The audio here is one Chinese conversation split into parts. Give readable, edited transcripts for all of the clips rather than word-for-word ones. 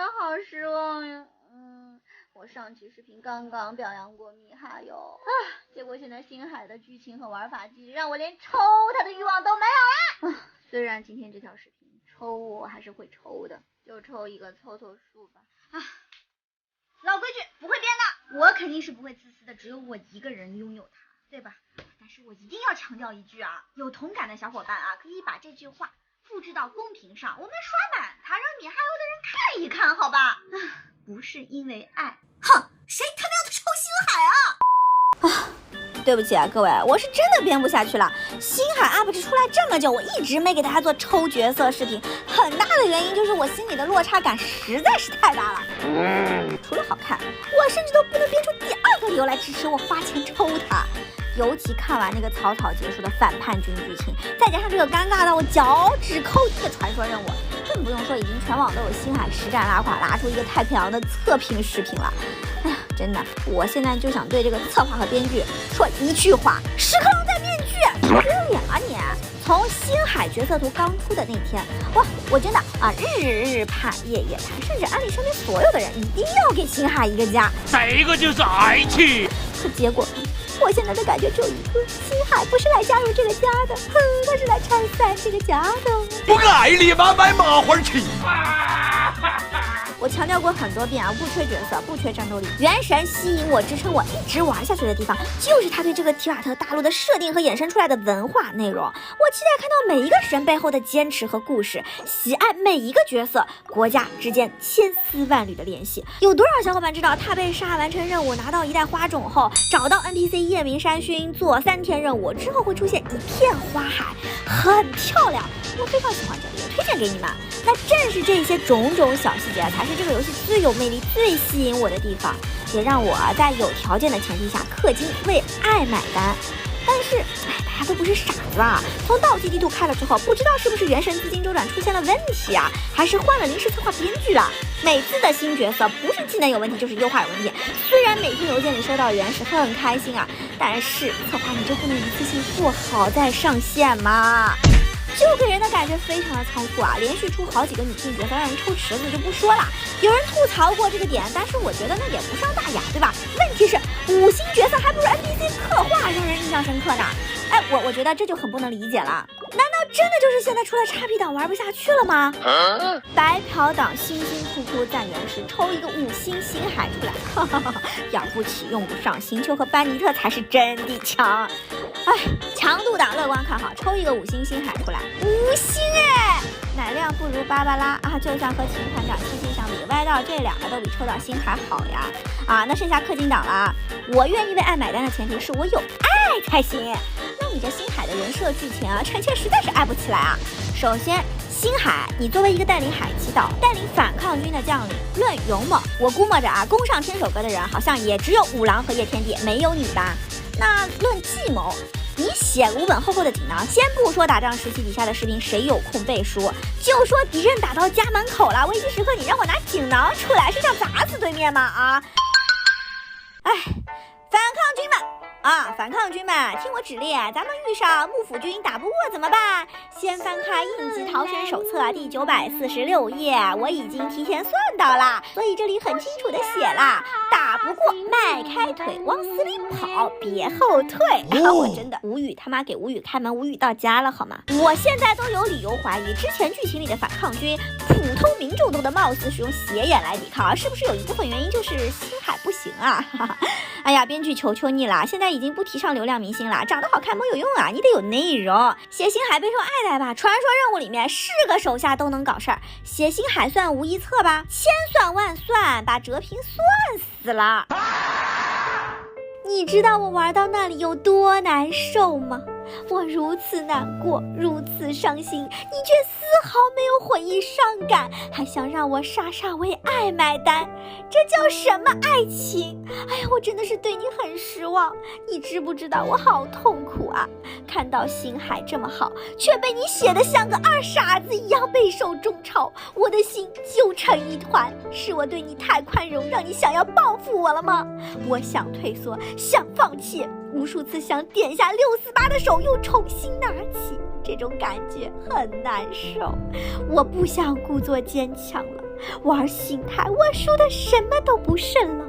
好失望呀。我上期视频刚刚表扬过米哈游结果现在星海的剧情和玩法机让我连抽他的欲望都没有了。虽然今天这条视频抽我还是会抽的，就抽一个凑凑数吧。老规矩不会变的，我肯定是不会自私的，只有我一个人拥有它，对吧？但是我一定要强调一句啊，有同感的小伙伴啊，可以把这句话复制到公屏上，我们刷满它，让米哈游的人看一看，好吧？不是因为爱。哼，谁他妈要抽星海啊？对不起啊，各位，我是真的编不下去了。星海 UP 主出来这么久，我一直没给大家做抽角色视频，很大的原因就是我心里的落差感实在是太大了。除了好看，我甚至都不能编出第二个理由来支持我花钱抽它。尤其看完那个草草结束的反叛军剧情，再加上这个尴尬到我脚趾抠地的传说任务，更不用说已经全网都有星海实战拉垮拉出一个太平洋的测评视频了。哎呀，真的，我现在就想对这个策划和编剧说一句话：时刻戴面具，丢脸啊你！从星海角色图刚出的那天，我真的日日盼夜夜盼，甚至安利身边所有的人一定要给星海一个家，这个就是爱情。可结果我现在的感觉只有一个，星海不是来加入这个家的，他是来拆散这个家的。不爱立马买麻花去。我强调过很多遍啊，不缺角色，不缺战斗力，原神吸引我、支撑我一直玩下去的地方，就是他对这个提瓦特大陆的设定和衍生出来的文化内容。我期待看到每一个神背后的坚持和故事，喜爱每一个角色，国家之间千丝万缕的联系。有多少小伙伴知道他被杀完成任务，拿到一袋花种后，找到 NPC 夜明山勋做3天任务之后会出现一片花海，很漂亮，我非常喜欢这里，也推荐给你们。那正是这些种种小细节才是这个游戏最有魅力、最吸引我的地方，也让我在有条件的前提下氪金为爱买单。但是大家都不是傻子吧？从道奇地图开了之后，不知道是不是原神资金周转出现了问题啊，还是换了临时策划编剧了？每次的新角色不是技能有问题，就是优化有问题。虽然每天邮件里收到原始很开心啊，但是策划你就不能一次性做好再上线吗？就给人的感觉非常的仓促啊，连续出好几个女性角色让人抽池子就不说了，有人吐槽过这个点，但是我觉得那也不伤大雅，对吧？问题是5星角色还不如 NPC 刻画让人印象深刻呢。我觉得这就很不能理解了，难道真的就是现在出了XP党玩不下去了吗？白嫖党辛辛苦苦攒原石，抽一个5星星海出来，养不起用不上，星球和班尼特才是真的强。强度党乐观看好，抽一个5星星海出来，5星奶量不如芭芭拉啊，就算和秦团长、七星相比，歪道这2个都比抽到星海好呀。那剩下氪金党了，我愿意为爱买单的前提是我有爱才行。那你这星海的人设剧情臣妾实在是爱不起来啊。首先，星海，你作为一个带领海奇岛、带领反抗军的将领，论勇猛，我估摸着攻上天守阁的人好像也只有五郎和叶天帝，没有你吧？那论计谋，你写5本厚厚的锦囊，先不说打仗时期底下的士兵谁有空背书，就说敌人打到家门口了，危急时刻你让我拿锦囊出来，是想砸死对面吗？反抗军们，听我指令，咱们遇上幕府军打不过怎么办？先翻开应急逃生手册第946页，我已经提前算到了，所以这里很清楚的写了，打不过迈开腿往死里跑，别后退。我真的无语，他妈给无语开门，无语到家了好吗？我现在都有理由怀疑，之前剧情里的反抗军，普通民众都能貌似使用斜眼来抵抗，是不是有一部分原因就是星海不行啊？哎呀，编剧求求你了，现在已经不提倡流量明星了，长得好看没有用啊，你得有内容。写星海备受爱戴吧，传说任务里面是个手下都能搞事儿，写星海算无一策吧，千算万算，把哲平算死了。你知道我玩到那里有多难受吗？我如此难过，如此伤心，你却丝毫没有悔意伤感，还想让我傻傻为爱买单，这叫什么爱情？哎呀，我真的是对你很失望，你知不知道我好痛苦啊？看到星海这么好，却被你写得像个二傻子一样备受中嘲，我的心揪成一团。是我对你太宽容，让你想要报复我了吗？我想退缩，想放弃，无数次想点下648的手又重新拿起，这种感觉很难受。我不想故作坚强了，玩心态，我输的什么都不剩了。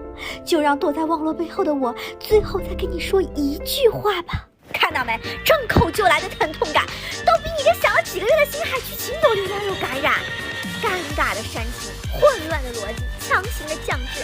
就让躲在网络背后的我，最后再跟你说一句话吧。看到没？张口就来的疼痛感，都比你这想了几个月的星海剧情都流量有感染。尴尬的煽情，混乱的逻辑，强行的降智，